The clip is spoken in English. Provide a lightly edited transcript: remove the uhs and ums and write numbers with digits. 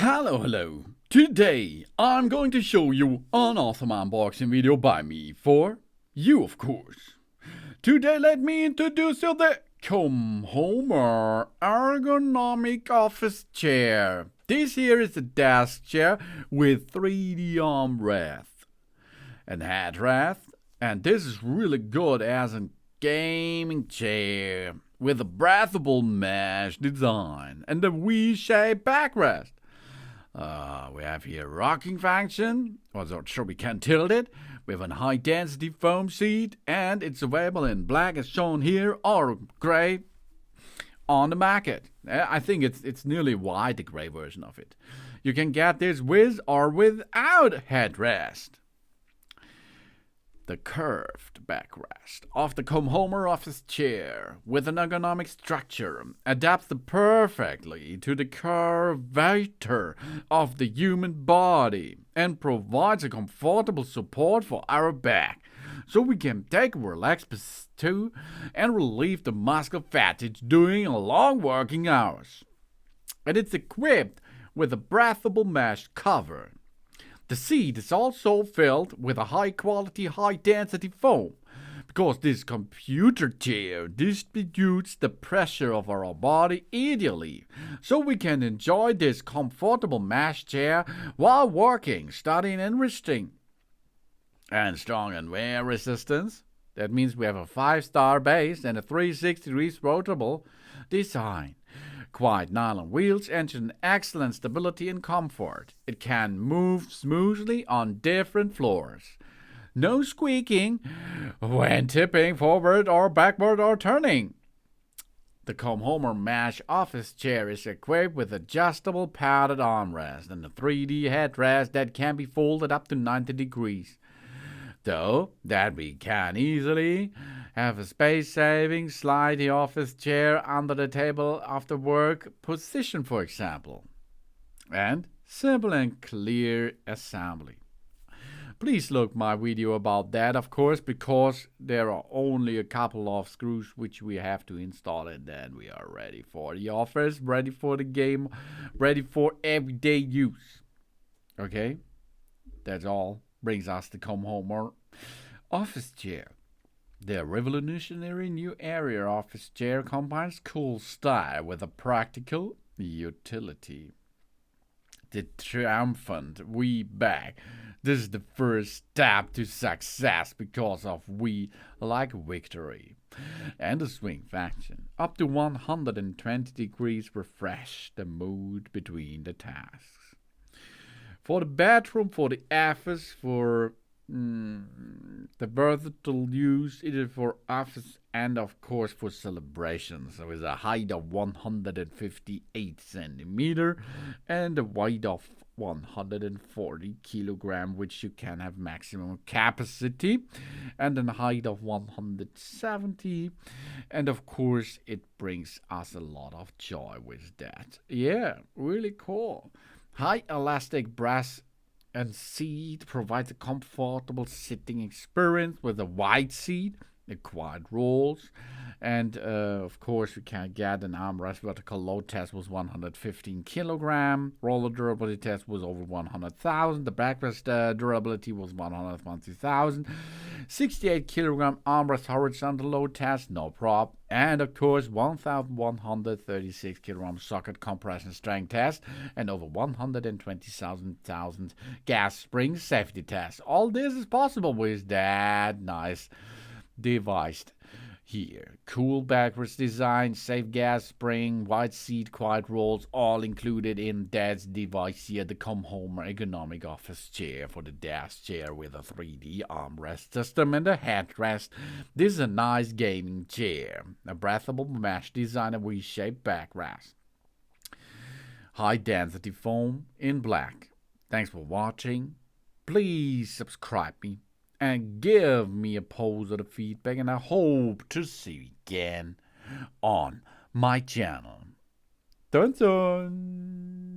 Hello. Today I'm going to show you an awesome unboxing video by me for you, of course. Today let me introduce you the COMHOMA Ergonomic Office Chair. This here is a desk chair with 3D armrest and headrest, and this is really good as a gaming chair with a breathable mesh design and a V-shaped backrest. We have here rocking function, so we can tilt it. We have a high density foam seat, and it's available in black as shown here or gray on the market. I think it's nearly white, the gray version of it. You can get this with or without headrest. The curved backrest of the COMHOMA office chair with an ergonomic structure adapts perfectly to the curvature of the human body and provides a comfortable support for our back, so we can take a relaxed position and relieve the muscle fatigue during long working hours. And it's equipped with a breathable mesh cover. The seat is also filled with a high-quality, high-density foam, because this computer chair distributes the pressure of our body ideally, so we can enjoy this comfortable mesh chair while working, studying, and resting. And strong and wear resistance. That means we have a 5-star base and a 360 degrees rotatable design. Quiet nylon wheels ensure excellent stability and comfort. It can move smoothly on different floors. No squeaking when tipping forward or backward or turning. The COMHOMA Mesh office chair is equipped with adjustable padded armrest and a 3D headrest that can be folded up to 90 degrees. Though that we can easily have a space-saving slide the office chair under the table after work position, for example. And simple and clear assembly. Please look my video about that, of course, because there are only a couple of screws which we have to install, and then we are ready for the office, ready for the game, ready for everyday use. Okay? That's all. Brings us to COMHOMA office chair. The revolutionary new area office chair combines cool style with a practical utility. The triumphant V-back. This is the first step to success because of we like victory. And the swing function. Up to 120 degrees refresh the mood between the tasks. For the bedroom, for the office, for the versatile use, either for office and of course for celebrations, with a height of 158 centimeter and a weight of 140 kilogram, which you can have maximum capacity, and a height of 170, and of course it brings us a lot of joy with that. Yeah, really cool. High elastic brass and seat provides a comfortable sitting experience with a wide seat, the quiet rolls, and of course we can get an armrest vertical load test was 115 kilogram, roller durability test was over 100,000, the backrest durability was 120,000, 68 kilogram armrest horizontal load test, no prob, and of course 1,136 kilogram socket compression strength test, and over 120,000 gas spring safety test. All this is possible with that nice device here. Cool backrest design, safe gas spring, wide seat, quiet rolls, all included in that device here, the COMHOMA ergonomic office chair for the desk chair with a 3D armrest system and a headrest. This is a nice gaming chair. A breathable mesh design, a V-shaped backrest. High density foam in black. Thanks for watching. Please subscribe me and give me a positive feedback, and I hope to see you again on my channel. Dun dun!